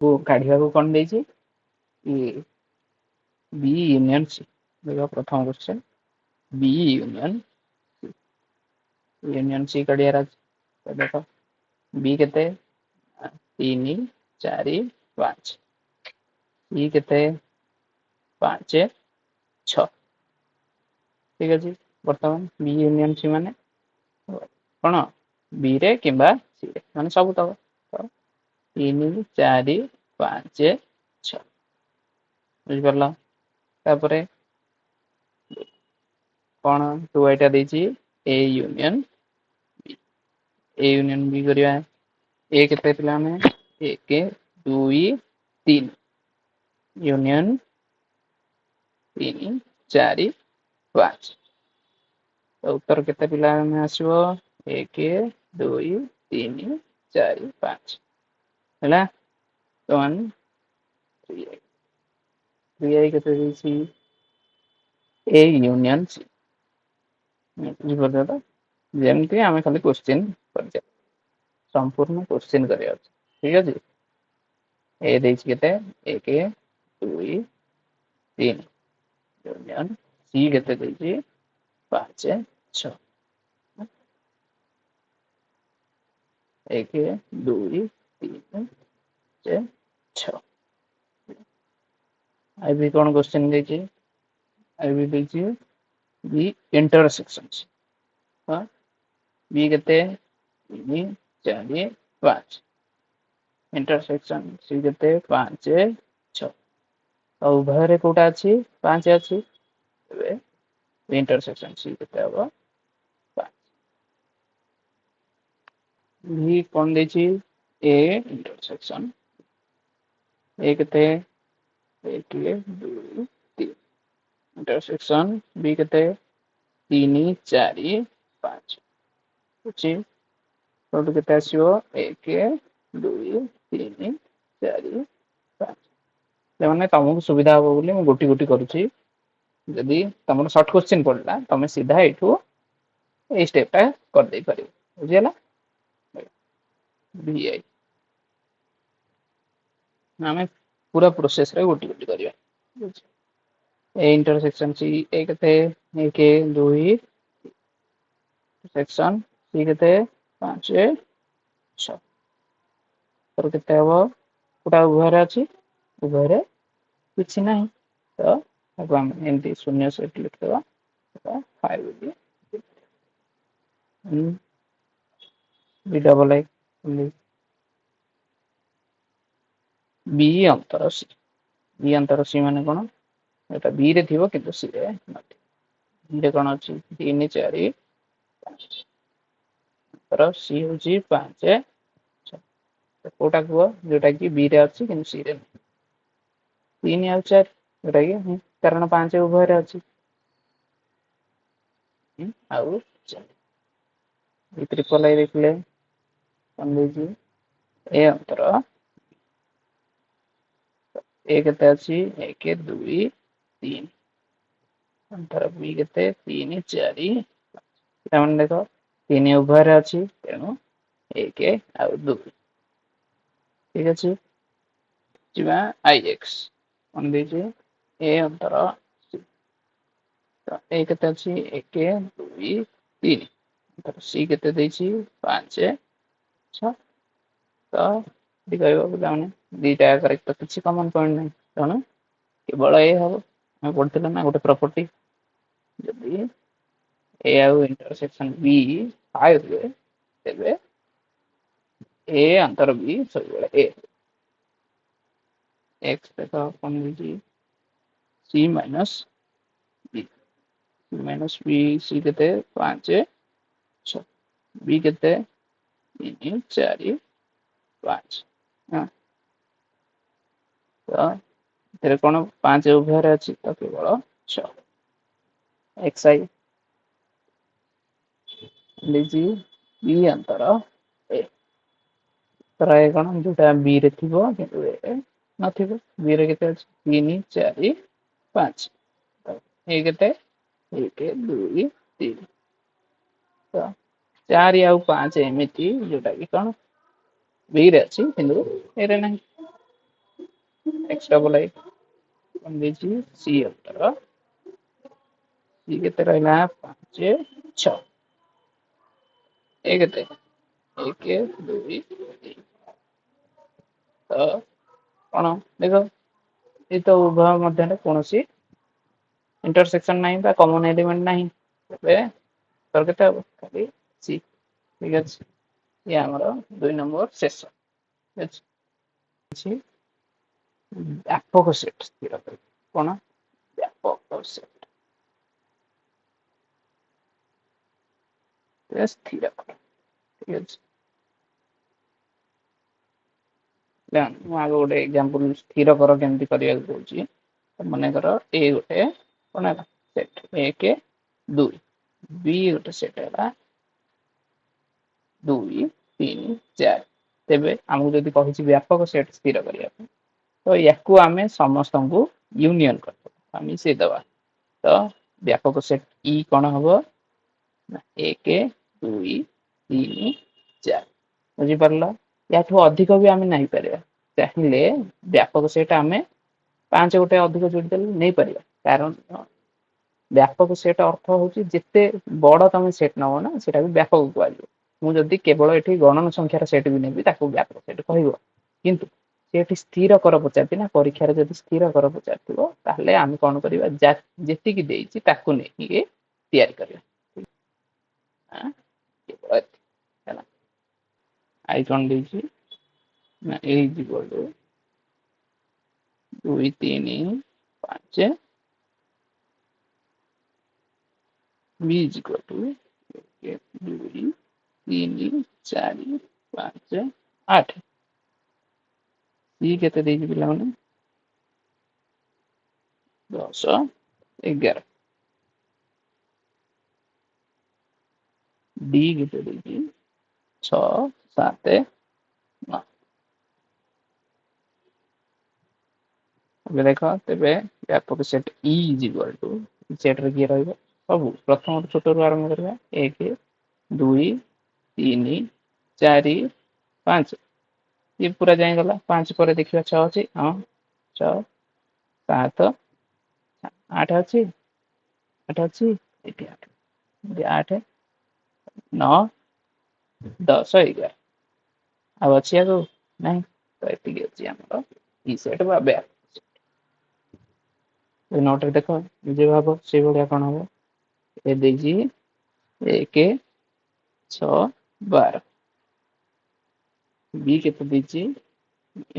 को काढ़िया को कौन देछि ए बी यूनियन सी देखो प्रथम क्वेश्चन बी यूनियन सी काढ़िया राज तो देखो बी केते 3 4 5 सी केते 5 6 ठीक अछि वर्तमान बी यूनियन सी माने कोन बी रे किबा सी रे माने सब तो 3 4 5 6 बुझ परला तापरे कौन टू एटा देछि ए यूनियन बी करिया ए केते पिला में 1 2 3 यूनियन 3 4 5 तो उत्तर केते पिला में आसीबो 1 2 3 4 5 हैला तो 1 3 केते देछि ए यूनियन सी बुझिपरदा जेमती आमे खाली क्वेश्चन करजे संपूर्ण क्वेश्चन करिया ठीक अछि ए देछि केते 1 2 3 यूनियन सी केते देछि 5 6 1 2 3 4 6 आई भी कौन क्वेश्चन देछि आई भी देछि बी इंटरसेक्शंस हां बी केते 3 4 5 इंटरसेक्शन सी केते 5 6 और उभय रे कोटा अछि 5 अछि एबे इंटरसेक्शन सी केते हबो 5 बी कोन देछि ए इंटरसेक्शन ए केते 1 2 3 इंटरसेक्शन बी केते 3 4 5 अछि टोटल केते आसीबो 1 2 3 4 5 लेमाने तमको सुविधा हो बोली मैं गोटी गोटी करूची यदि तमरो शॉर्ट क्वेश्चन पड़ला तमे सीधा एठू ए स्टेप टा कर दे परिबो बुझियला बी आई हमें पूरा प्रोसेस रे गोटी गोटी करिया ए इंटरसेक्शन सी ए केते 1 2 सेक्शन सी केते 5 6 तर केते हबो कोटा उभय रे अछि उभय रे कुछ नहीं तो अब हम एमटी शून्य से लिख देबा 5 B B double I B अंतर सी माने कोन एटा बी रे थिबो किंतु सी रे नथि बी रे कोन अछि 3 4 5 तर सी होची 5 कोटा को जोटा कि बी रे अछि किंतु सी रे 3 और 4 जोटा कि कारण 5 उभय रे अछि आउ बी ट्रिपल आई देखले कोन देजी ए अंतर ए केते अछि 1 2 3 अंतर बी केते 3 4 5 देखो 3 उभय रे अछि तेनु 1 आउ 2 ठीक अछि जिबा आई एक्स कोन देजी ए अंतर तो ए केते अछि 1 2 3 अंतर सी केते देछि 5 6 तो दिखाइबो बुलाउने दीटा करेक्ट तो किछि कॉमन पॉइंट नहीं तणु केवल ए हबो हम पढथिला ना गोटे प्रॉपर्टी जदी ए आउ इंटरसेक्शन बी 5 रे तेबे ए अंतर बी सब ए एक्स देखो कोन दीजिए सी माइनस बी सी केते 5 6 बी केते 3 4 5 हां तो तेरे कोन 5 उभय रे अछि तो केवल 6 एक्स आई लीजिए बी अंतर ए तर कोन जोटा बी रे थिबो किंतु ए नथिबो बी रे केते अछि 3 4 5 ए केते 1 2 3 तो 4 और 5 एमिति जोटा कि कोन बी रे अछि किंतु ए रे नहीं x डबल आई कौन देछि c उत्तर c केते रहला 5 6 ए केते 1 2 3 तो कौन देखो ये तो उभय मध्य कौन सी इंटरसेक्शन नहीं बा कॉमन एलिमेंट नहीं तबे तर केते हबो खाली c ठीक अछि ये हमरो 2 नंबर शेष अछि व्यापक सेट स्थिर कर कौन व्यापक सेट स्थिर कर ठीक अछि देन मु आगे गोटे एग्जांपल स्थिर कर केमति करिया कहूची माने कर ए गोटे कोन है सेट 1 2 बी गोटे सेट है 2 3 4 तेबे हमहु जदी कहिची व्यापक सेट स्थिर करिया तो याकू आमे समस्त को यूनियन कर आमी से दबा तो व्यापक सेट ई कोन हबो 1 2 3 4 बुझी परला याठू अधिक भी आमे नहीं परिया चाहिले व्यापक सेट आमे 5 गोटे अधिक जोड़ी देले नहीं परिया कारण व्यापक सेट अर्थ होची जिते बड़ तमे सेट नबो ना सेटा भी व्यापक कहलियो मु जदी केवल एठी गणन संख्यार सेट भी नेबी ताकू व्यापक सेट कहइबो किंतु सेठी स्थिर कर पचारती ना परीक्षा रे जदी स्थिर कर पचारथिबो ताहले आमे कोन करिबा जेति की देइची ताकू नै कि तयार करिया हां केवल हैला आई कोन देइची ना ए is equal to 2 3 5 b is equal to 1 2 3 4 5 8 c केते देइची पिला माने 10 11 d केते देइची 6 7 9 अब देखो तेबे व्यापक set e is equal to set रे की रहइबो सब प्रथम छोट रु आरंभ करबा 1 2 3 4 5 ये पूरा जाई गला 5 पर देखिबा 6 अछि हां 6 7 8 अछि 8 अछि एटी 8 9 10 11 अब अछि आगो नहीं तो एटी अछि हमरो ई सेट बाबे ए नोट रे देखो जे भाबो से बढिया कोन हो ए देजी 1 6 12 बी केते देजी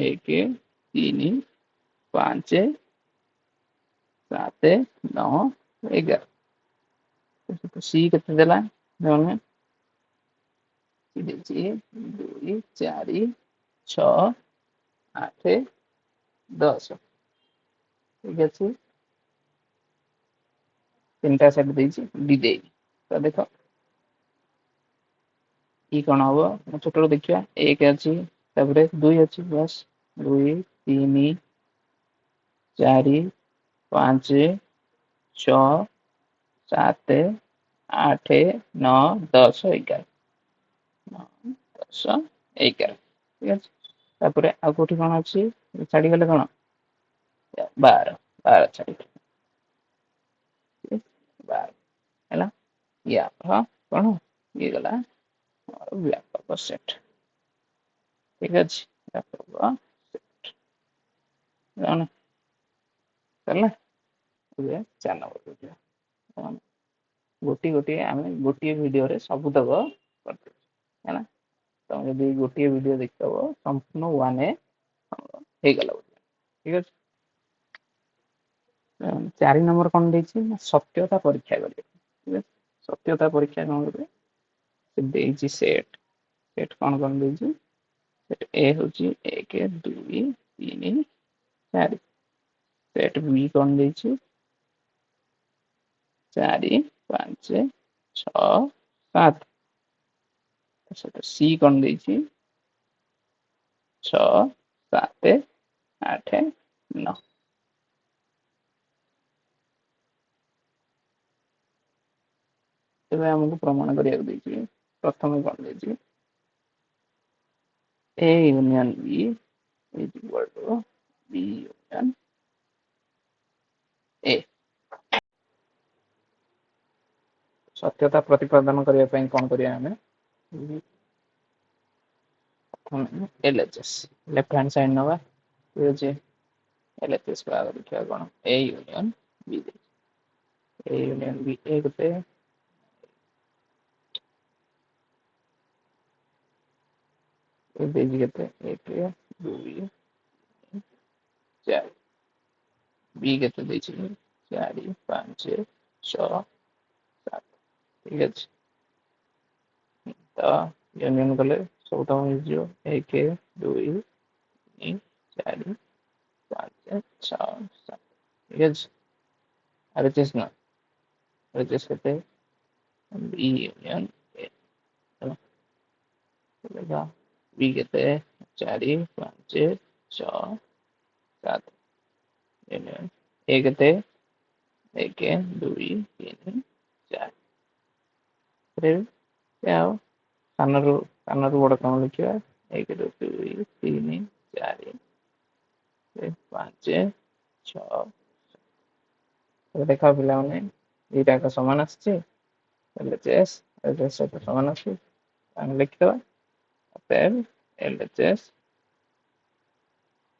1 3 5 7 9 11 तो सी केते देला जोने देजी 2 4 6 8 10 ठीक अछि तीनटा सेट देजी डी दे तो देखो ई कोन हबो छोटो देखिया 1 अछि तबरे 2 अछि बस 2 3 4 5 6 7 8 9 10 11 9 10 11 ठीक अछि तापरे आ कोठी कोन अछि छाडी गले कोन 12 12 छाडी 12 हैला या हां कोन ये गला व्यापक सेट ठीक अछि व्यापक सेट जाना चलना ये 4 नंबर वीडियो गोटी गोटी आमे गोटी वीडियो रे सब तक करते हैना तो यदि गोटी वीडियो देखतबो संपूर्ण वन ए हे गला ठीक अछि 4 नंबर कोन देछि सत्यता परीक्षा करियो ठीक अछि सत्यता परीक्षा कोन करबे से देछि सेट सेट कोन देछि सेट ए होछि 1 2 3 4 सेट बी कोन देछि 4 5 6 7 सेट सी कोन देछि 6 7 8 9 तेबे हमको प्रमाण करिया देछि प्रथम कोन देछि A union B is equal to B सत्यता प्रतिपादन करने कौन करिया हमें LHS लेफ्ट हैंड साइड नवा ये जे LHS को आगे लिखा कौन A union B A union B एक पे केते एक दुई चार B केते देछि 4 5 6 7 ठीक अछि तो यूनियन कले सब तो हो एक दुई तीन चार 5 6 7 ठीक अछि RHS ना RHS केते B यूनियन A चलेगा B केते 4 5 6 7 यूनियन A केते 1 2 3 4 फिर क्या हो सानरू बड़ कौन लिखा 1 2 3 4 5 6 देखा पिला माने एटा का समान आछे LHS LHS तो समान आछे हम लिख दवा then LHS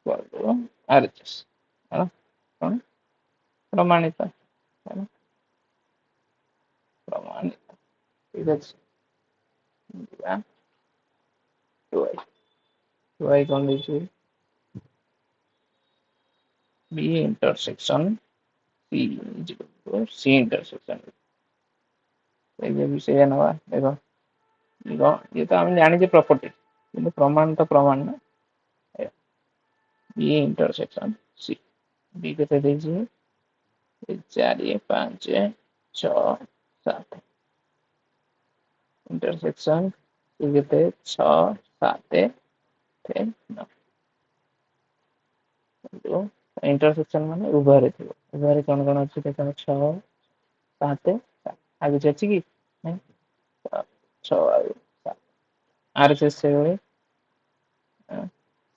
equal to RHS है ना प्रमाणित है ना प्रमाणित ठीक है या 2i कौन दीजिए B intersection C is equal to C intersection ये विषय नवा देखो ये तो हम जाने प्रॉपर्टी किंतु प्रमाण तो प्रमाण ना B intersection C B केते दीजिए 4 5 6 7 इंटरसेक्शन C केते 6 7 9 तो इंटरसेक्शन माने उभय थिबो उभय कोन कोन अछि देखा 6 7 आगे जाछि कि नहीं 6 आगे 7 RHS से होए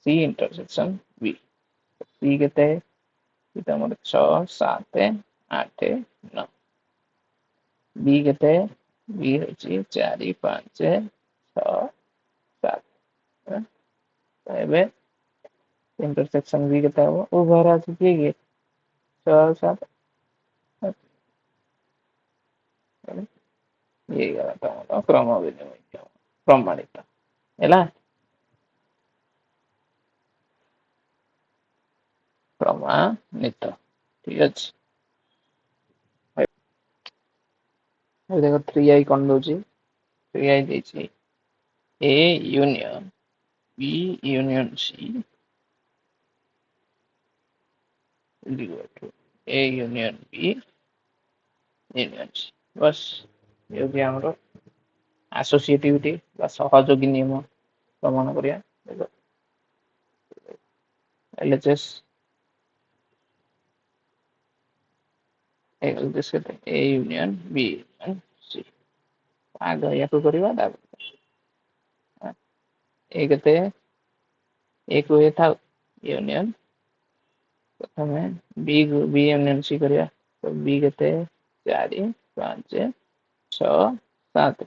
C इंटरसेक्शन B C केते इता मोर 6 7 8 9 B केते B होछि 4 5 6 7 एबे इंटरसेक्शन B केते हो उभय राशि के 6 7 ये गला क्रम विनिमय प्रमाणित ହେଲା प्रमाणित ठीक अछि अब देखो 3i कौन दोची 3i देची A union B union C A union B union C बस ये भी हमरो एसोसिएटिविटी बा सहयोगी नियम प्रमाण करिया देखो LHS LHS केते A union B union C आगे या को करिवा दा ए केते एक हुए था यूनियन प्रथमे B यूनियन C करिया तो B केते 4 5 6 7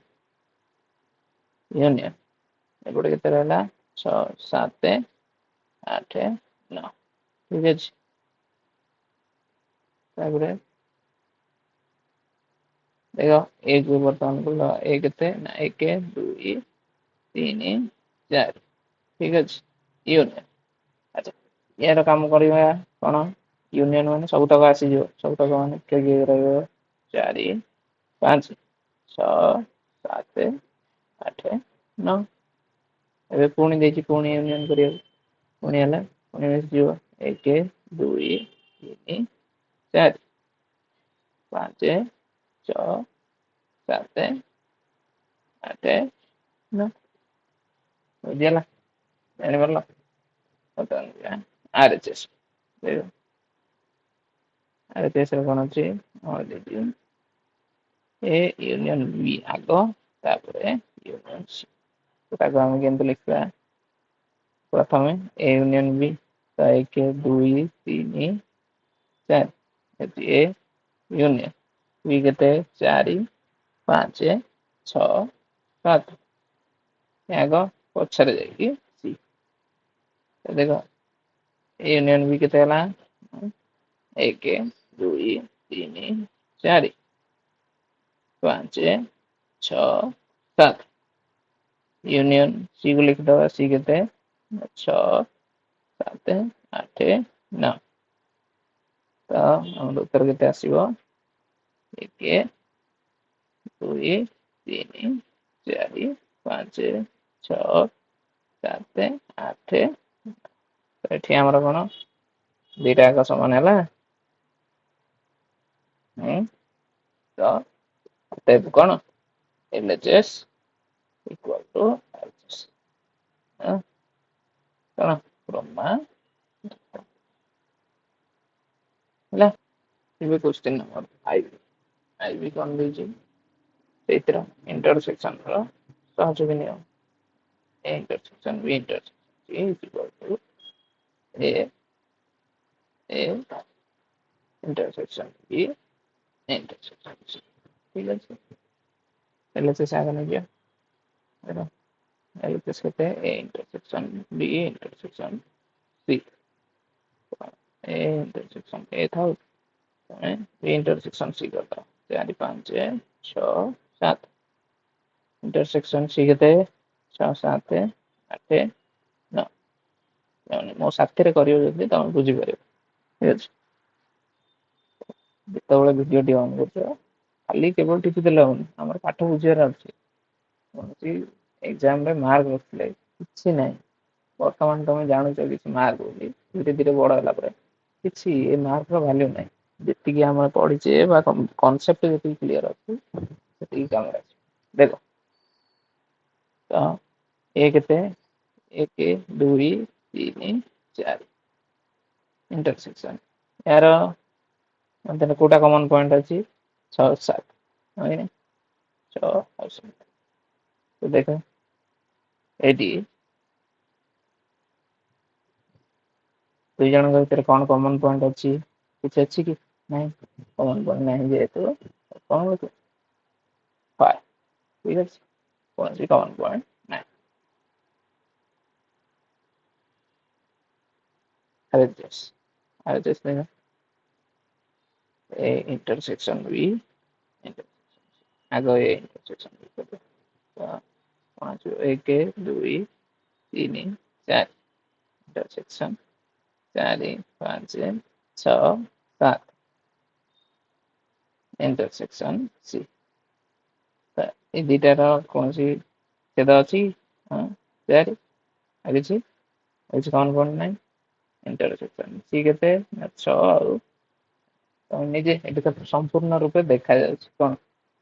यूनियन एपटे केते रहला 6 7 8 9 ठीक अछि तापरे देखो एक बर्तमान को एक केते ना 1 2 3 4 ठीक अछि यूनियन अच्छा यार काम करिवा कोन यूनियन माने सब तक आसी जो सब तक माने के रहबो 4 5 6 7 8 9 एबे पुणी देछि पुणी यूनियन करियो पुणी हला पुणी मिस जो 1 2 3 4 5 6 7 8 9 बुझियला जानि परला पता RHS देखो RHS रे कोन अछि और देछि A यूनियन B आगो तापरे यूनियन C ताको हम केनते लिखबा प्रथमे A यूनियन B तो 1 2 3 4 A यूनियन B केते 4 5 6 7 ଆଗ ପଛରେ ଯାଇକି ସି ଦେଖ ଏ ୟୁନିୟନ ବି କେତେ ହେଲା 1 2 3 4 5 6 7 यूनियन सी को लिखिदवा सी केते 6 7 8 9 तो हम उत्तर केते आसीबो 1 2 3 4 5 6 7 8 तो एठी हमर कोन दीटा का समान हैला तो टेब कोन LHS equal to LHS कोन ब्रह्मा ହେଲା ଏବେ क्वेश्चन नंबर 5 आईबी कोन देजी एतरा इंटरसेक्शन रो सहयोग नियम A intersection B intersection A is equal to A A intersection B intersection C ठीक है एलएचएस आगे नहीं गया देखो एलएचएस कहते हैं A intersection B intersection C A intersection A था बी इंटरसेक्शन सी करता 4 5 6 7 इंटरसेक्शन सी कहते 6 7 8 9 मो साथी रे करियो जदी तमे बुझी परियो ठीक अछि जेतेबेले वीडियो टी ऑन करछो खाली केवल टिपि देले होन हमर पाठ बुझियार अछि कोनसी एग्जाम रे मार्क रखले किछि नै वर्तमान तमे जानु छ कि मार्क बोली धीरे धीरे बड़ होला पर किछि ए मार्क रो वैल्यू नै जेति कि हम पढि छे बा कांसेप्ट जेति क्लियर अछि सेति काम अछि देखो तो ए केते 1 2 3 4 इंटरसेक्शन यार मतलब कोटा कॉमन पॉइंट अछि 6 7 है 6 और 7 तो देखो एडी दुई जन भीतर कौन कॉमन पॉइंट अच्छी कुछ अच्छी कि नहीं कॉमन पॉइंट नहीं जेहेतु कौन होते 5 ठीक है कौन सी कॉमन पॉइंट नहीं एडजस्ट नहीं ए इंटरसेक्शन बी इंटरसेक्शन आगे ए इंटरसेक्शन बी करते तो 5 1 2 3 4 इंटरसेक्शन 4 5 6 7 इंटरसेक्शन सी ए दीटार कौन सी छेद अच्छी हाँ 4 आगे छी एच कौन कौन नहीं इंटरसेक्शन सी केते 6 और तो निजे एटी तो संपूर्ण रूपे देखा जाउछ कोन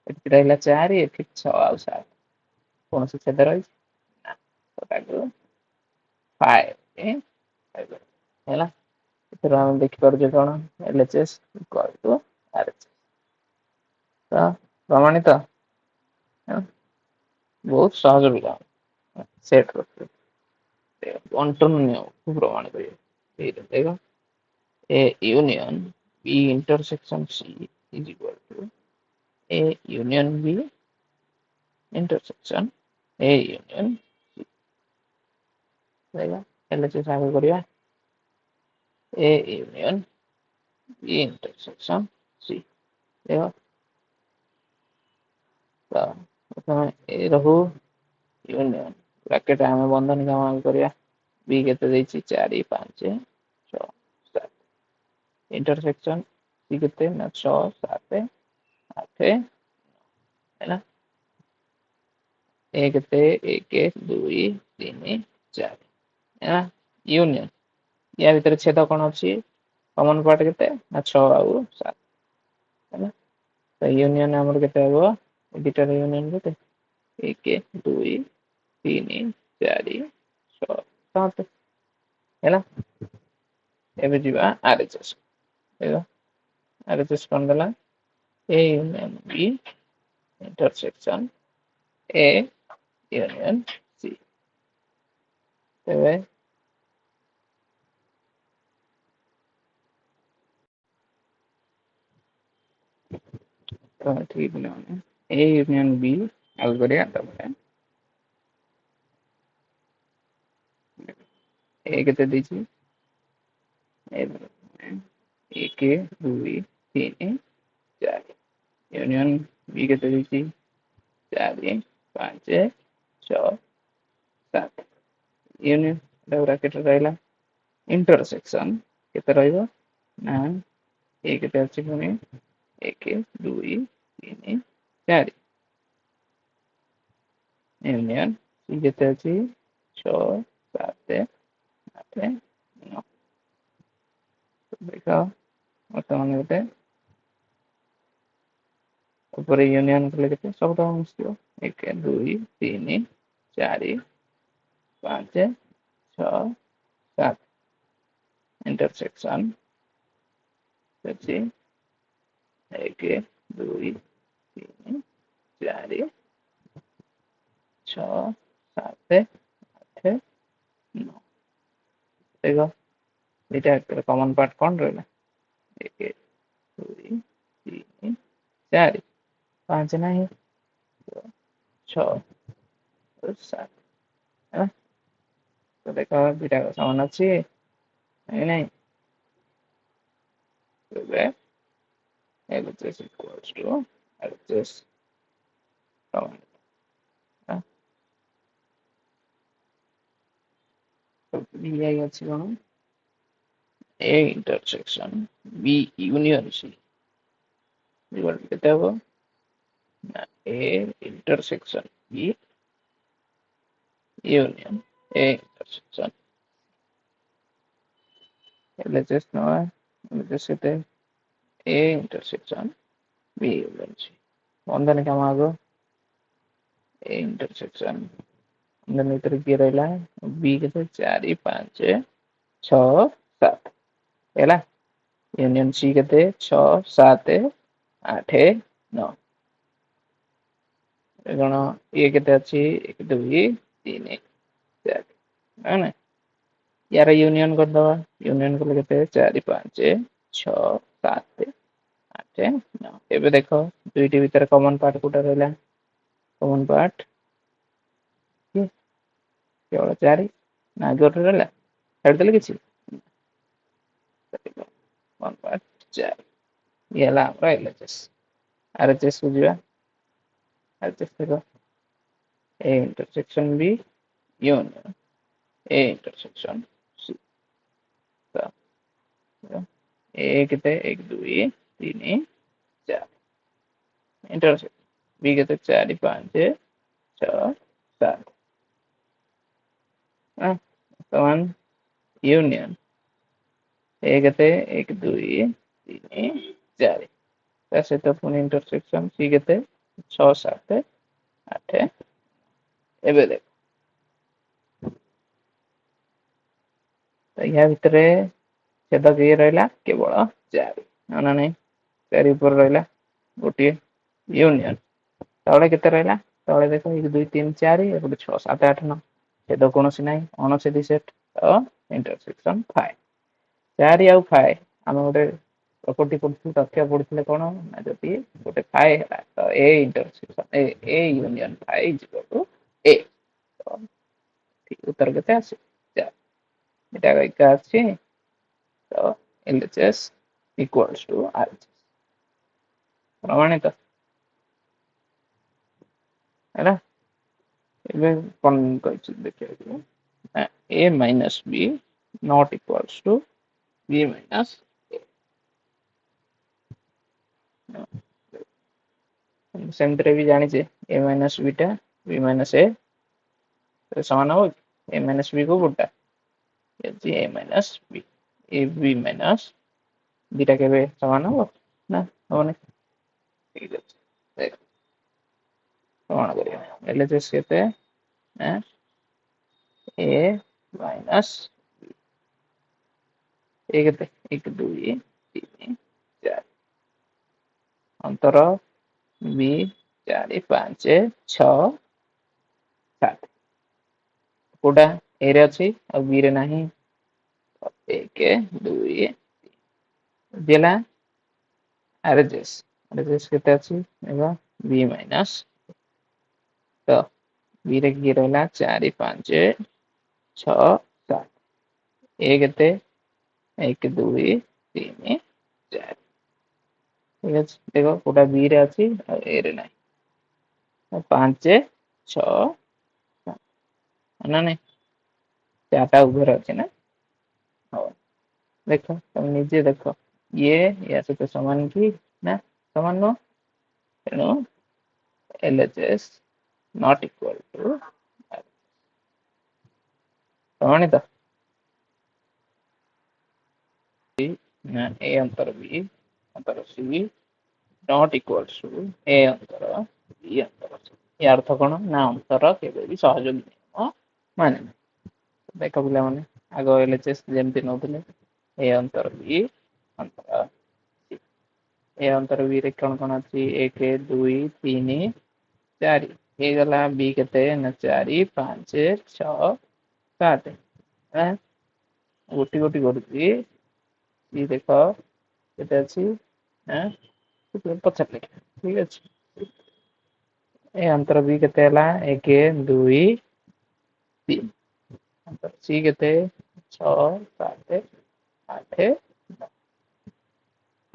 एटी रहला 4 एटी 6 और 7 कौन से छेद रही ना तो ताको 5 ए 5 हैला इतर हम देखि पर जे कोन एलएचएस इक्वल टू आरएचएस तो प्रमाणित बहुत सहज होगा सेट करते बंटन नियम को प्रमाण करिए देखो A union B intersection C is equal to A union B intersection A union C देखो एलएचएस आगे करिया A union B intersection C देखो तो ए रहू यूनियन ब्रैकेट आमे बंधन काम करिया बी केते देछि 4 5 6 7 इंटरसेक्शन सी केते ना 6 7 8 है ना 1 2 3 4 है ना यूनियन या भीतर छेद कोन अछि कॉमन पार्ट केते ना 6 और 7 है ना तो यूनियन हमर केते हो एडिटर यूनियन केते 1 2 3 4 6 7 है ना एबे जीवा आरएचएस देखो आरएचएस कोन देला A union B intersection A union C तेबे तो ठीक ना ए यूनियन बी आगे करिया तबे ए केते देछि ए 1 2 3 4 यूनियन बी केते देछि 4 5 6 7 यूनियन ब्रैकेट रहला इंटरसेक्शन केते रहइबो ना ए केते अछि पुनी 1 2 3 4 यूनियन सी केते अछि 6 7 8 9 देखा वर्तमान केते ऊपर यूनियन कले केते सब तो मिसियो 1 2 3 4 5 6 7 इंटरसेक्शन ଅଛି 1 2 3 4 6 7 8 9 देखो एटा कॉमन पार्ट कौन रहला 1 2 3 4 5 नहीं 6 7 है तो देखो बीटा का समान अच्छी नहीं नहीं तो वे LHS equals to LHS common तो BI अच्छी कौन A intersection B union C equal to कितना वो A intersection B union A intersection LHS no है LHS कितने A intersection B union C कौन देने क्या मांगो A intersection अंदर इधर क्या रहला है B कितने 4 5 6 7 ହେଲା यूनियन सी केते 6 7 8 9 कौन ये केते अछि 1 2 3 4 है ना यार यूनियन कर दवा यूनियन को केते 4 5 6 7 8 9 एबे देखो दुईटी भीतर कॉमन पार्ट कोटा रहला कॉमन पार्ट केवल 4 ना गोटे रहला छाड़ देले किछि कॉमन पार्ट 4 ये हला हमरा एलएचएस आरएचएस बुझिबा आरएचएस देखो A intersection B union A intersection C तो A कितने 1 2 3 4 इंटरसेक्शन B कितने 4 5 6 7 समान यूनियन A कितने 1 2 3 4 ऐसे तो पुनी इंटरसेक्शन C कितने 6 7 8 एबे देख तो यहाँ भितर छेदक ये रहला केवल 4 ना नहीं 4 ऊपर रहला गोटे यूनियन तले केते रहला तले देखो 1 2 3 4 एपटे 6 7 8 9 छेदक कोनोसी नाही अणछेदी सेट तो इंटरसेक्शन 5 4 आउ 5 हम गोटे प्रॉपर्टी पढिथि तथ्य पढिथिले कोन ना जति गोटे 5 हैला तो A intersection A union 5 is equal to A तो ठीक उत्तर केते आसी एटा का अछि तो LHS equals to RHS प्रमाणित है ना ଏବେ କଣ କହିଛି ଦେଖିବାକୁ a minus b not equals to b minus a सेमतरे भी जानी छे a minus b टा b minus a तो समान हो a minus b को गुटा ये a minus b a b minus b टा केबे समान हो ना होने ठीक है देख समान करिया LHS केते हैं a minus एक 1 2 3 4 अंतर b 4 5 6 7 कोडा ए रे अछि और बी रे नाही 1 2 दिला आरएचएस केते अछि एबा बी माइनस तो बी रे की रहला 4 5 6 7 ए केते 1 2 3 4 ठीक है देखो कोटा बी रे अछि और ए रे नहीं 5 6 ना नहीं चारटा उभर अछि ना हो देखो तुम नीचे देखो ये या से तो समान की ना समान नो तेणु LHS not equal to प्रमाणित ना A अंतर B अंतर C not equals to A अंतर B अंतर C ये अर्थ कौन ना अंतर केबे भी सहयोग नियम माने देखो पिला माने आगो LHS जेमति नोतले A अंतर B अंतर C ए अंतर बी रे कौन अछि 1 2 3 4 हे गला बी केते ना 4 5 6 7 हैं गोटी गोटी करूची ये देखो केते अछि हैं पछट लिख ठीक अछि ए अंतर बी केते हला 1 2 3 अंतर सी केते 6 7 8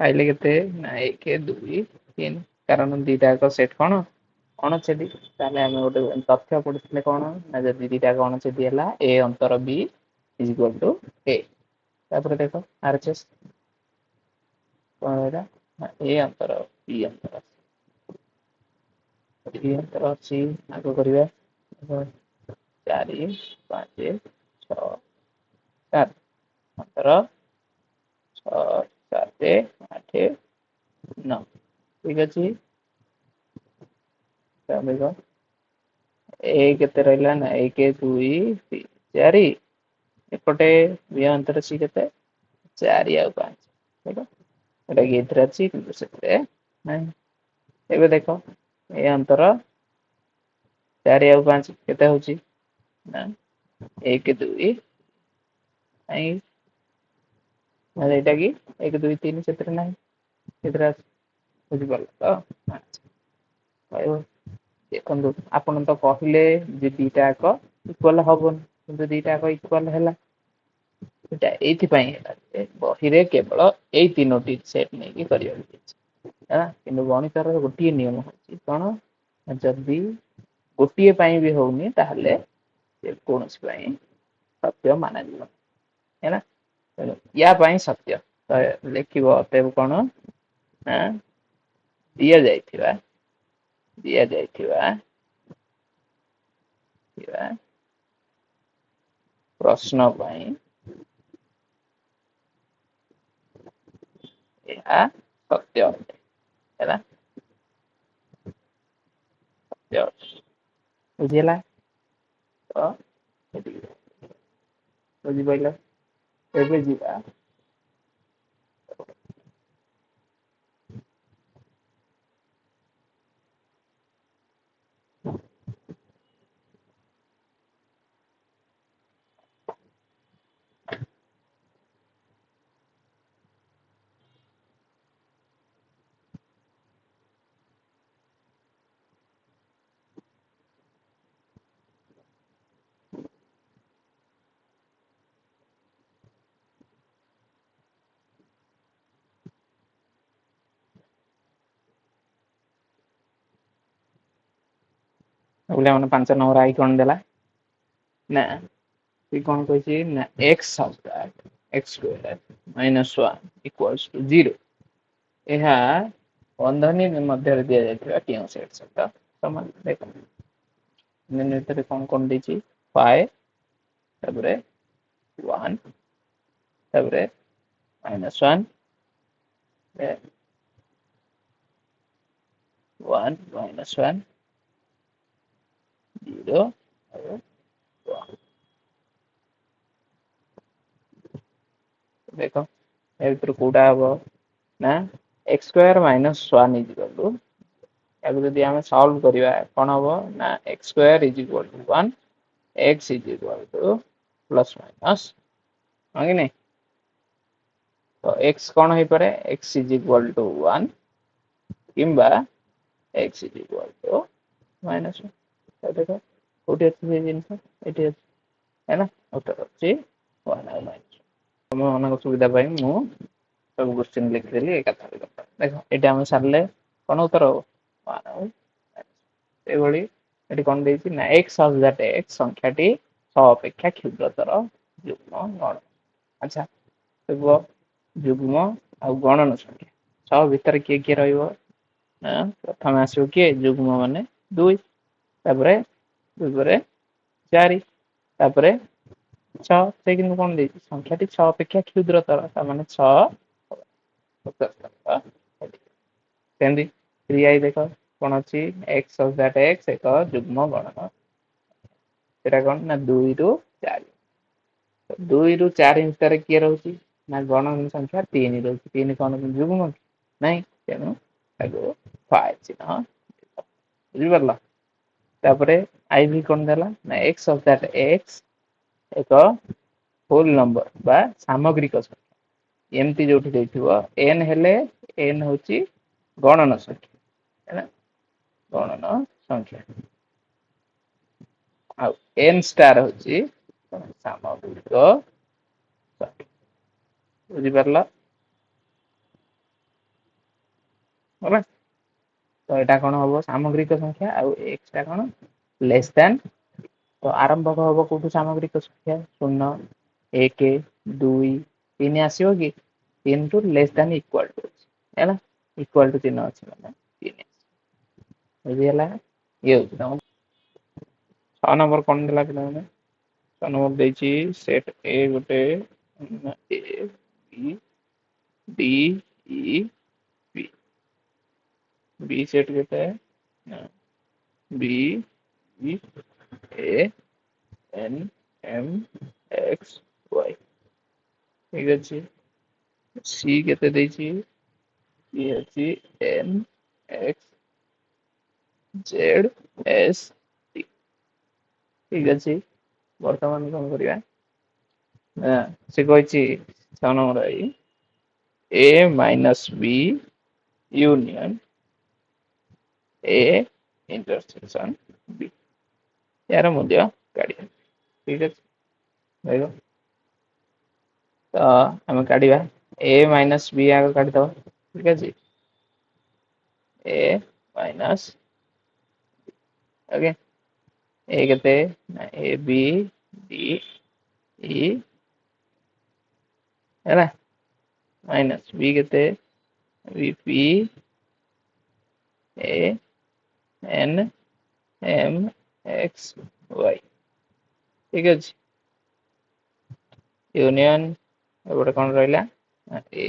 पाइले केते ना 1 2 3 कारण दीटा को सेट कोन अणछेदी ताले हम गोटे तथ्य पढितले कोन ना जदी दीटा को अणछेदी हला ए अंतर बी इज इक्वल टू ए तापर देखो आरएचएस कोन होगा ए अंतर बी अंतर बी अंतर अछि आगो करिवे 4 5 6 7 अंतर 6 7 8 9 ठीक अछि देखो ए केते रहला ना 1 2 3 4 एपटे बी अंतर सी केते 4 आ 5 देखो एटा की इधर अछि किंतु सेते नहीं एबे देखो ए अंतर 4 आ 5 केते होची ना 1 2 आई মানে এটা কি 1 2 3 সেতরে নাই এতরা বুঝি পারল তো আচ্ছা ଦେଖନ୍ତୁ ଆପଣ ତ କହିଲେ ଯେ ଦିଟା ଯାକ ଇକ୍ୱାଲ ହବନି କିନ୍ତୁ ଦିଟା ଯାକ ଇକ୍ୱାଲ ହେଲା ଏଟା ଏଇଥିପାଇଁ ହେଲା ଯେ ବହିରେ କେବଳ ଏଇ ତିନୋଟି ସେଟ୍ ନେଇକି କରିବାକୁ ହେଇଛି ହେଲା କିନ୍ତୁ ଗଣିତର ଗୋଟିଏ ନିୟମ ହଉଛି କଣ ଯଦି ଗୋଟିଏ ପାଇଁ ବି ହଉନି ତାହେଲେ କୌଣସି ପାଇଁ ସତ୍ୟ ମାନାଯିବ ହେଲା या ପାଇଁ ସତ୍ୟ ତ ଲେଖିବ ଅତଏବ କଣ ନା ଦିଆଯାଇଥିବା ପ୍ରଶ୍ନ ପାଇଁ ଏହା ସତ୍ୟ ଅଟେ ହେଲା ସତ୍ୟ ବୁଝିଲା ତ ବୁଝିପାରିଲ ଏବେ ଯିବା बोले मैंने 5 नंबर आई कौन देला ना कौन कही ना x square minus 1 equals to 0 ଏହା ବନ୍ଧନୀ ମଧ୍ୟରେ ଦିଆଯାଇଥିବା କେଉଁ ସେଟ୍ ସହିତ ସମାନ ଦେଖ ଭିତରେ କଣ ଦେଇଛି 5 ତାପରେ 1 ତାପରେ -1 1 -1 0 देखो ए ଭିତରୁ କୋଉଟା ହବ ନା x square minus 1 is equal to अब यदि हम सॉल्व करिवा कोन हबो ना x square is equal to 1 x is equal to plus minus हां नहीं तो x कोन होई पारे x इज इक्वल टू 1 किंबा x is equal to -1 देखो कोठी अछि से जिंस एठी अछि है ना उत्तर अछि 1 ଆଉ -1 ତମ ମାନଙ୍କ ସୁବିଧା ପାଇଁ ମୁଁ सब क्वेश्चन लिख देली एक कथा देखो एटा हम सारले कोन उत्तर हो 1 ଆଉ एभଳି एटी कोन देछि ना x सॉल्व दैट x संख्याटी 6 अपेक्षा क्षुद्रतर युग्म गण अच्छा देखो युग्म ଆଉ गणन संख्या 6 भीतर किए किए रहइबो प्रथम आसियो किए युग्म माने 2 तापरे 2 ପରେ 4 तापरे 6 से किनु कोन देछि संख्याटी 6 अपेक्षा क्षुद्रतर ता माने 6 सेंदी 3i देखो कोन अछि x सॉल्व दैट x एक युग्म गणन एटा कोन ना 2 रु 4 2 रु 4 भीतर किए रहउछि ना गणन संख्या 3 रहउछि 3 कोन युग्म नहीं तेनु ताको 5 चिन्ह बुझि परला तापरे आई भी कोन देला ना x ऑफ दैट x एक होल नंबर बा सामग्रिक संख्या एमती जोठी देथिबो n हेले n होची गणन संख्या है ना गणन संख्या आ n स्टार होची सामग्रिक संख्या बुझि परला होला तो एटा कोन होबो सामग्रिक संख्या आ x टा कोन लेस देन तो आरंभ होबो कोठु सामग्रिक संख्या 0 1 2 3 आसीओ कि 3 to less than equal to है ना इक्वल टू चिन्ह अछि माने 3 बुझि हला ये 6 नंबर कोन देला कि माने 6 नंबर देछि सेट a गोटे a b d e b b set केते b e a n m x y ठीक अछि c केते देछि ये अछि n x z s t ठीक अछि वर्तमान कोन करिया से कहछि 6 number I a minus b union a intersection b यार मूल्य काढिया ठीक अछि देखो तो हम काढिया a minus b आगे काढि दो ठीक अछि a minus ओके a केते a b d e है ना माइनस b केते b p a n m x y ठीक अछि यूनियन एबोटे कोन रहइला a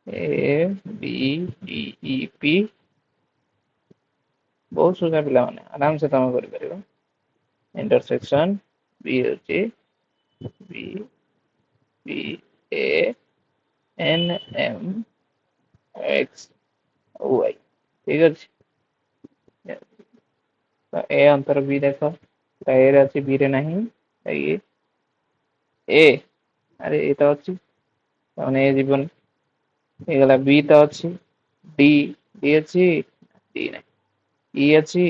a b d e p बहुत सुगा पिला माने आराम से काम करि परिबो इंटरसेक्शन b होची b p a n m x y ठीक अछि तो ए अंतर b देखो तो ए रे अछि b रे नहीं ये ए अरे ए तो अछि माने ए जीवन ए गला b तो अछि d d अछि d नहीं e अछि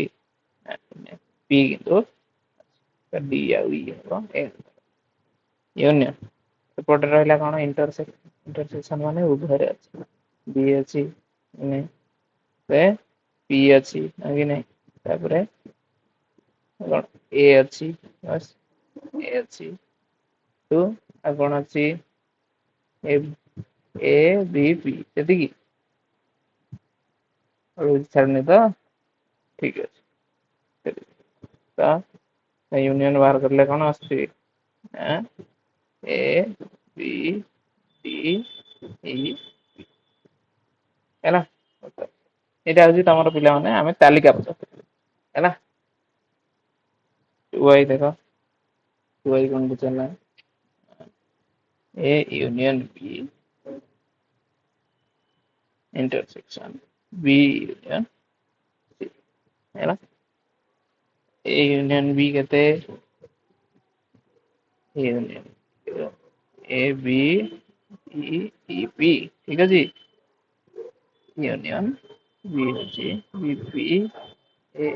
p किंतु d आ e हो ए यूनियन एपटे रहला कोन इंटरसेक्शन माने उभय रे अछि b अछि ने पे p अछि आगे नहीं तापरे ए अछि बस ए अछि तो आ कोन अछि ए ए बी पी जति की और छाड़ने तो ठीक है तो यूनियन बाहर करले कोन आछि ए बी डी ई हैला एटा होची तमरो पिला माने आमे तालिका पछे हैला y देखो y कोन बुझला a union b intersection b union c हैला a union b कहते a union a b e e p ठीक है जी यूनियन B ଅଛି B P A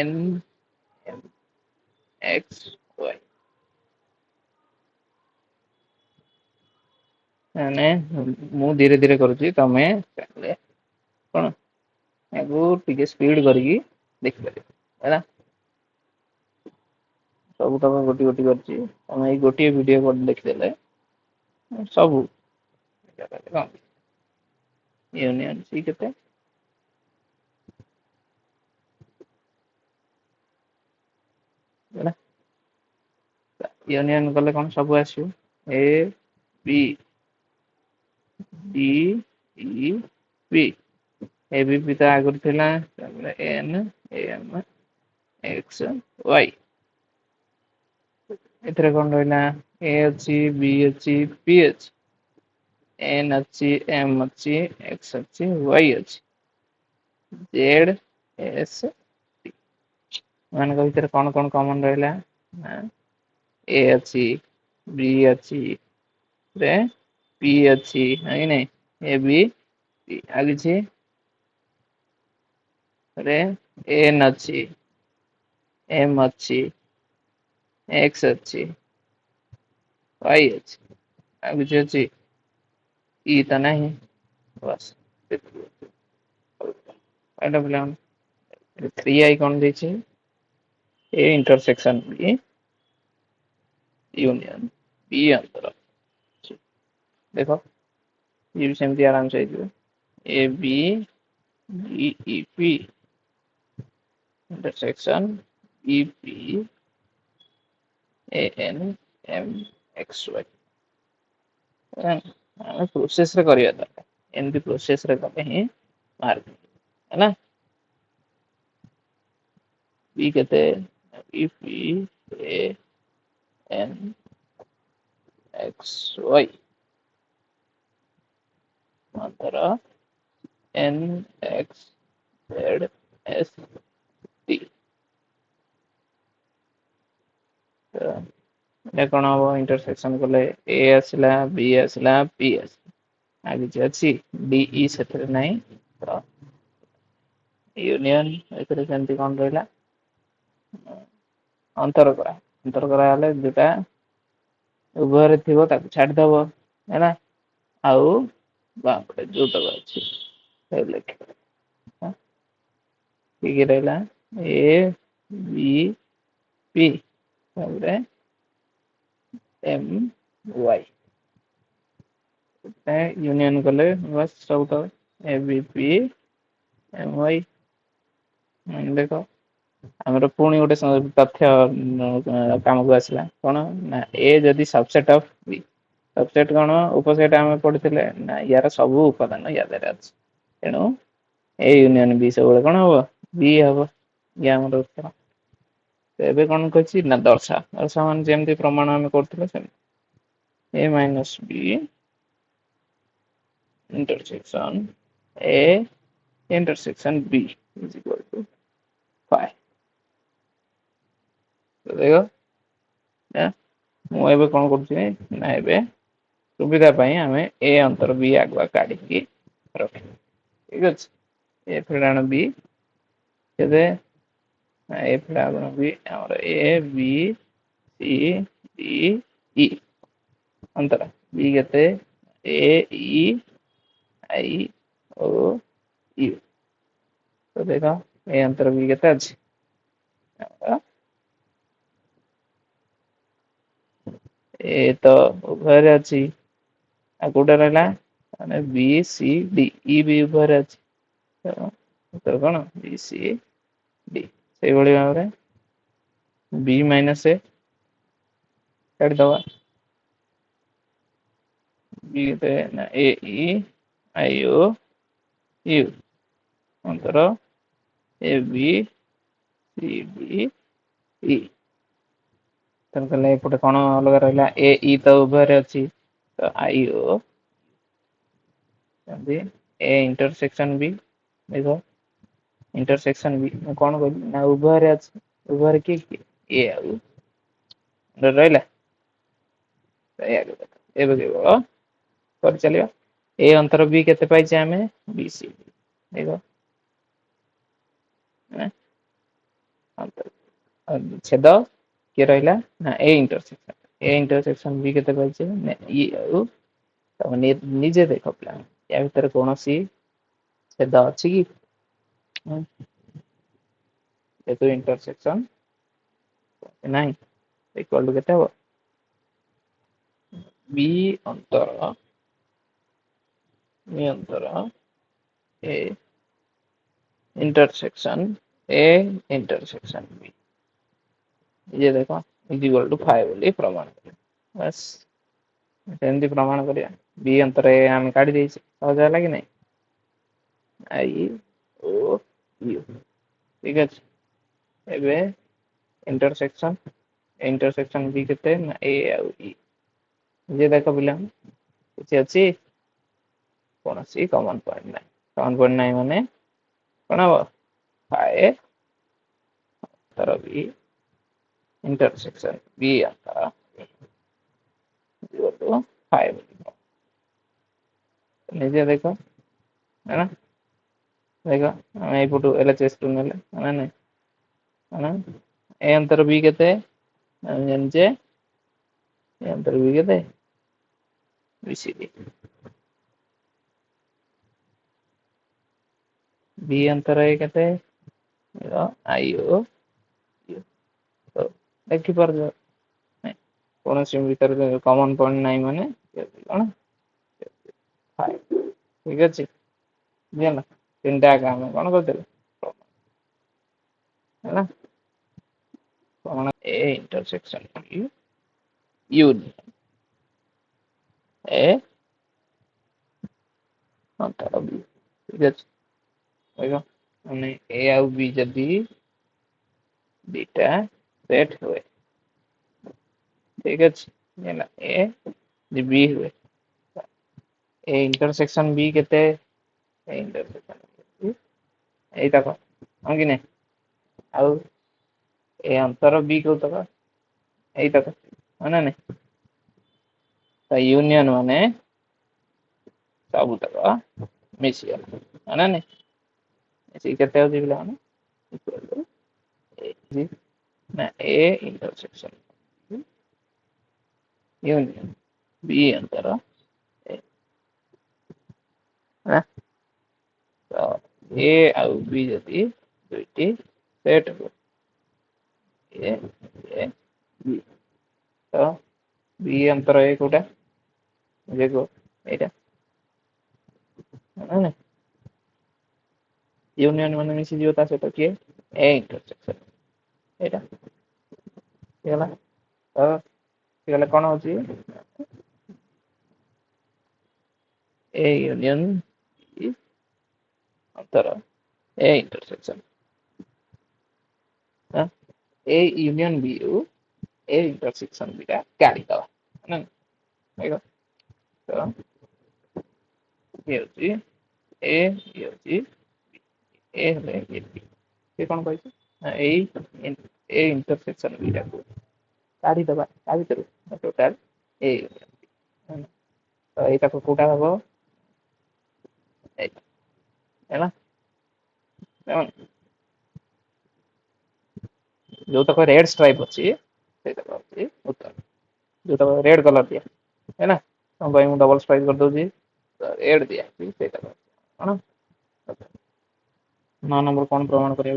N M X Y ମାନେ ମୁଁ ଧୀରେ ଧୀରେ କରୁଛି ତମେ କଣ ଏକୁ ଟିକେ ସ୍ପିଡ କରିକି ଦେଖିପାରିବ ହେଲା। ସବୁ ତମେ ଗୋଟି ଗୋଟି କରିଛି ତମେ ଏଇ ଗୋଟିଏ ଭିଡିଓ ଦେଖିଦେଲେ ସବୁ ୟୁନିୟନ ସି କେତେ ହେଲା ୟୁନିୟନ କଲେ କଣ ସବୁ ଆସିବ A B D E P A B P ତ ଆଗରୁ ଥିଲା ଏନ୍ ଏମ୍ ଏକ୍ସ ୱାଇ ଏଥିରେ କଣ ରହିଲା ଏ ଅଛି ବି ଅଛି ପି ଅଛି एन अच्छी एम अच्छी एक्स अच्छी वाई अच्छी जेड एस ମାନଙ୍କ ଭିତରେ କଣ କଣ କମନ ରହିଲା ଏ ଅଛି ବି ଅଛି ରେ ପି ଅଛି ନାଇଁ ନାଇଁ ଏ ବି ଆଉ କିଛି ରେ ଏନ୍ ଅଛି एम अच्छी एक्स अच्छी वाई अच्छी ଆଉ କିଛି ଅଛି ଇ ତ ନାହିଁ बस ଏଇଟା ପିଲାମାନେ 3i କଣ ଦେଇଛି A intersection B union B अंतर देखो ये भी सेमती आराम से A B D E P intersection E P A N M X Y ଆମେ ପ୍ରୋସେସ ରେ କରିବା ଦରକାର ଏମିତି ପ୍ରୋସେସ ରେ କଲେ ହିଁ ମାର୍କ है ना बी कहते B P A N X Y अंतर N X Z S T ये कौन हम इंटरसेक्शन कले ए आसला बी आसला पी आसला आगे अच्छी डी ई से नहीं तो यूनियन एथरे सेमती कौन रहिला अंतर करा हेले दुटा उभय थी छाड़देव है आउ बापरे जो तक अच्छी लिख रहा A B P M Y union कले बस सब तो A B P M Y देख आमर पुणी गोटे तथ्य काम को आसला कौन ना ए जदि सबसेट ऑफ बी सबसेट कौन उपसेट आम पढ़ी ना यार सब उपादान या तेणु ए यूनियन बी सब कौन हम बी हम ये आम उत्तर ଏବେ କଣ କହିଛି ନା ଦର୍ଶା ମାନେ ଯେମିତି ପ୍ରମାଣ ଆମେ କରୁଥିଲେ ସେମିତି a minus b intersection a intersection b is equal to 5 ଦେଖ ମୁଁ ଏବେ କଣ କରୁଛି ନା ଏବେ ସୁବିଧା ପାଇଁ ଆମେ a ଅନ୍ତର b ଆଗୁଆ କାଢିକି ରଖିବା ଠିକ ଅଛି a ଫେଡାଣ b କେତେ a ଫେଡାଣ b ଆମର a b c d e अंतर बी केते ए ई आई ओ यू तो देखो ए अंतर बी केते अछि ए तो उभय अछि आ कोटा रहला माने बी सी डी ई भी उभय अछि तो कोन बी सी डी से बड़ी भाबरे बी माइनस ए काट दवा बी केते ना ए ई आई ओ यू अंतर A B C D E तन कले एपटे कोन अलग रहला ए ई तो उभय अछि तो आई ओ ए इंटरसेक्शन बी देखो इंटरसेक्शन बी मैं कौन कहली ना उभय अछि उभय के ए आउ रहला ଏବେ କେବଳ କରି ଚାଲିବା ए अंतर बी केते पाइछे हमें बी सी देखो ନା छेद किए रहा ना ए इंटरसेक्शन बी केते पाइछे ना ई आउ तमे निजे देखो प्लान या भीतर कौन सी छेद अच्छी कि जेतु इंटरसेक्शन नहीं इक्वल टू केते हो बी अंतर ए इंटरसेक्शन बी ये देखो इज इक्वल टू 5 बोली प्रमाण बस सेमती प्रमाण करिया बी अंतर ए आम काढी देछि सहज होला कि नहीं आई ओ यू ठीक है एबे इंटरसेक्शन बी केते ना ए आउ ई ये देखो बिला किछि अछि कौन सी कॉमन पॉइंट नहीं माने कौन हम फाइ तर बी इंटरसेक्शन बी अंतर तो 5 निजे देखो है ना देखो हम ए फोटो एलएचएस टू नेले है ना है ना ए अंतर बी केते जे ए अंतर बी केते बीसीडी बी अंतर ए केते आईओ तो देखि पर कौन सी भीतर कॉमन पॉइंट नहीं माने कौन 5 ठीक अछि जानला तीनटा काम कौन करते है ना कौन ए इंटरसेक्शन यूनियन ए अंतर बी ठीक अछि देखो माने ए आउ बी जदी बीटा सेट हुए ठीक अछि जानला ए जे बी हुए ए इंटरसेक्शन बी केते ए इंटरसेक्शन एटा को हम कि नहीं आउ ए अंतर बी को तो एटा को है ना नहीं तो यूनियन माने सब तक मिसियल है ना नहीं ऐसे केते हो दिला ना इक्वल टू ए ना ए इंटरसेक्शन यूनियन बी अंतर ए ना तो ए आउ बी जदी दुईटी सेट हो ए बी तो बी अंतर ए कोटा देखो एटा है ना यूनियन माने मिसी जीवता से तो किए ए इंटरसेक्शन एटा हेला तो हेला कोन होची ए यूनियन बी अंतर A intersection A union B U A intersection B का काढी दवा ना देखो तो ये होची ए ये होची ए हले ये कोन कहै ए ए इंटरसेक्शन बी को काढी दवा काढी दरो टोटल ए तो एटा को कोटा हबो है ना जो तक रेड स्ट्राइप अच्छी से तक अच्छी उत्तर जो तक रेड कलर दिया है ना तो भाई मैं डबल स्ट्राइक कर दूँ तो रेड दिया से तक है ना 9 नंबर कौन प्रमाण करिया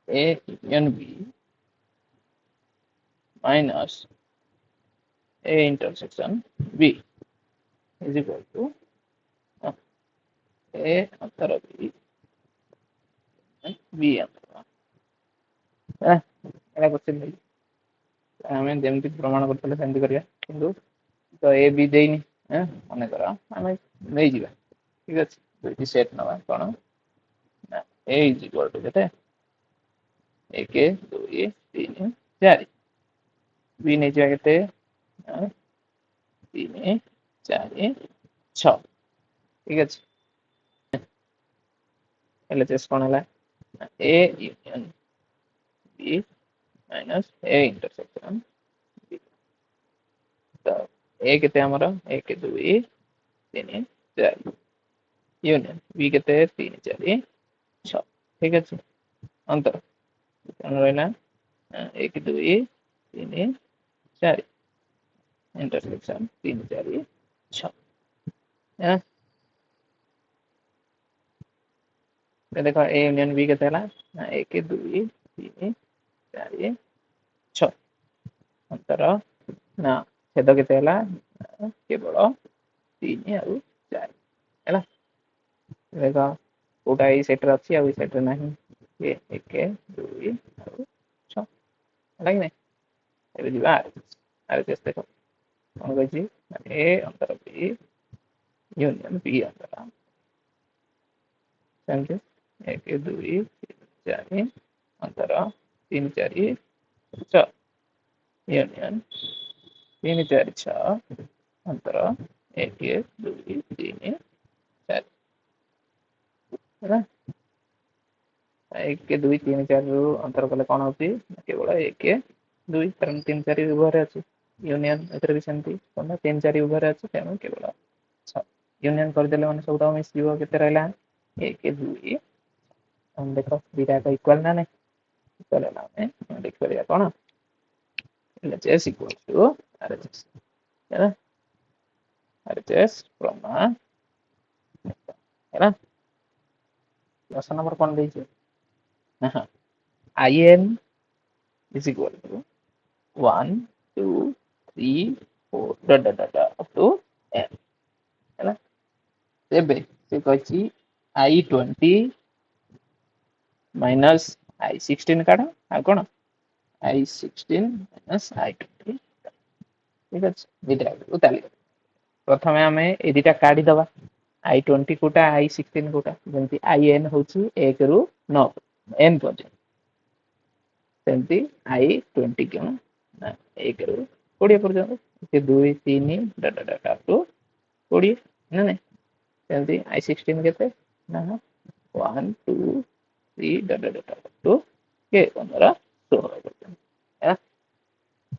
A union B minus A intersection B is equal to A अंतर बी बी अंतर एला क्वेश्चन नहीं हमें जेमती प्रमाण करते सेमती करिया किंतु तो ए बी देनी मन कर आम नहीं जीवा ठीक अच्छे दुईटी सेट नवा कौन ए इज इक्वल टू केते 1 2 3 4 बी नहीं जीवा केते 3 4 6 ठीक अच्छे एलएचएस कौन है A union B minus A intersection B तो ए केते हमर 1 2 3 4 यूनियन बी केते 3 4 6 ठीक अच्छे अंतर कौन रहा 1 2 3 4 इंटरसेक्शन 3 4 6 है देखो ए यूनियन बी के 1 2 3 4 6 अंतर ना छेद के केवल 3 आउ 4 है देखा कोटा ये सेट अच्छी आ सेट नहीं ये 1 2 आउ 6 है कि नहीं ଏବେ ଯିବା ଆରଏଚଏସ୍ ଦେଖ କଣ କହିଛି ଏ ଅନ୍ତର ବି ୟୁନିୟନ ବି ଅନ୍ତର ସେମିତି 1 2 3 4 ଅନ୍ତର 3 4 6 ୟୁନିୟନ 3 4 6 ଅନ୍ତର 1 2 3 4 ହେଲା 1 2 3 4 ରୁ ଅନ୍ତର କଲେ କଣ ହଉଛି କେବଳ 1 2 କାରଣ 3 4 ଉଭୟରେ ଅଛି यूनियन एथरे भी सेमती कोना 3 4 उभर अछि तेनु केवल यूनियन कर देले माने सबटा मिस जीवो केते रहला 1 2 हम देखो दिटा का इक्वल ना नहीं इक्वल ना में देख परिया कोन LHS इक्वल टू RHS है ना RHS फ्रॉम है ना क्वेश्चन नंबर कोन दै छै हां IN is equal to 1 2 3 4 up to n है तेबे से कहछि I20 माइनस I16 काढ आ कोन I16 माइनस I20 ठीक अछि दिटा उताली प्रथमे हमें ए दिटा काढी दबा I20 Kota I16 Kota जेंति IN होछि 1 रु 9 n पर्यंत सेमती I20 क्यों 1 रु 20 पर्यंत 2 3 डाटा टू 20 ना नहीं सेमती I16 केते ना 1 2 3 डाटा टू के 15 16 पर्यंत है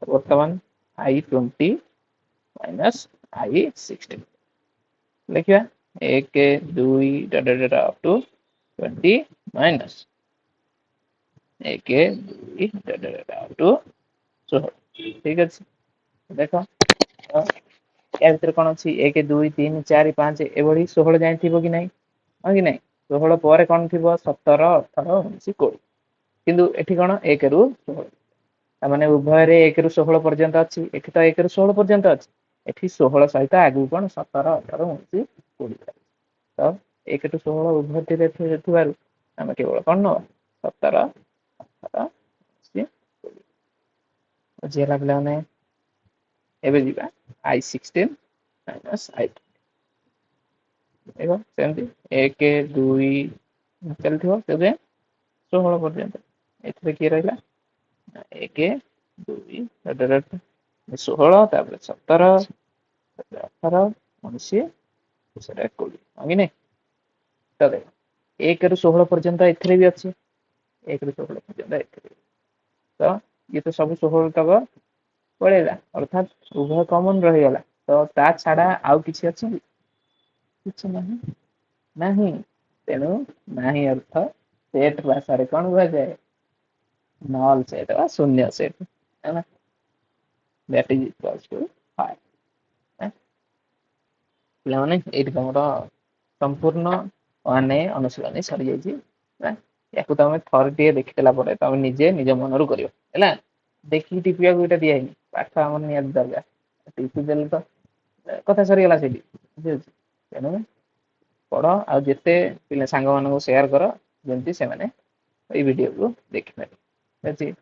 वर्तमान I20 माइनस I16 लिखिया 1 2 डाटा अप टू 20 माइनस 1 2 डाटा अप टू 16 ठीक अछि देखो या भीतर कोन अछि 1 2 3 4 5 एबडी 16 जाय थिबो कि नहीं हां कि नहीं 16 पर कोन थिबो 17 18 19 20 किंतु एठी कोन 1 रु 16 माने उभय रे 1 रु 16 पर्यंत अछि एठी तो 1 रु 16 पर्यंत अछि एठी 16 सहित आगु कोन 17 18 19 20 तो 1 रु 16 उभय रे थिबारु हम केवल कोन न 17 18 19 20 जे लागला ने एबे जीवा I16 माइनस I20 देखो सेमती 1 2 चलथिबो तेबे 16 पर्यंत एथे की रहला 1 2 डाटा 16 तापर 17 18 19 सेटा 20 आगे नहीं तो देखो 1 रु 16 पर्यंत एथरे भी अछि 1 रु 16 पर्यंत एथरे तो ये तो सब 16 तक पळेला अर्थात उभय कॉमन रही गला तो ता छाडा आउ किछि अछि किछि नहीं नहीं तेनु नहीं अर्थ सेट भाषा रे कोन हुआ जाए नल सेट बा शून्य सेट है ना दैट इज इक्वल्स टू 5 पिलाने एट तमरा संपूर्ण आने अनुशीलन सरी जाई छी याकू तमे थरटिए देखितला परे तमे निजे निज मनरु करियो हैला देखि टिपिया गुटा दिया ही पाठ हमन नियत दरगा टिपि देल तो कथा सरी गला सेठी तेनु पढ़ आ जेते पिले सांग मानको शेयर करो जेंति से माने ए वीडियो को देखि पारे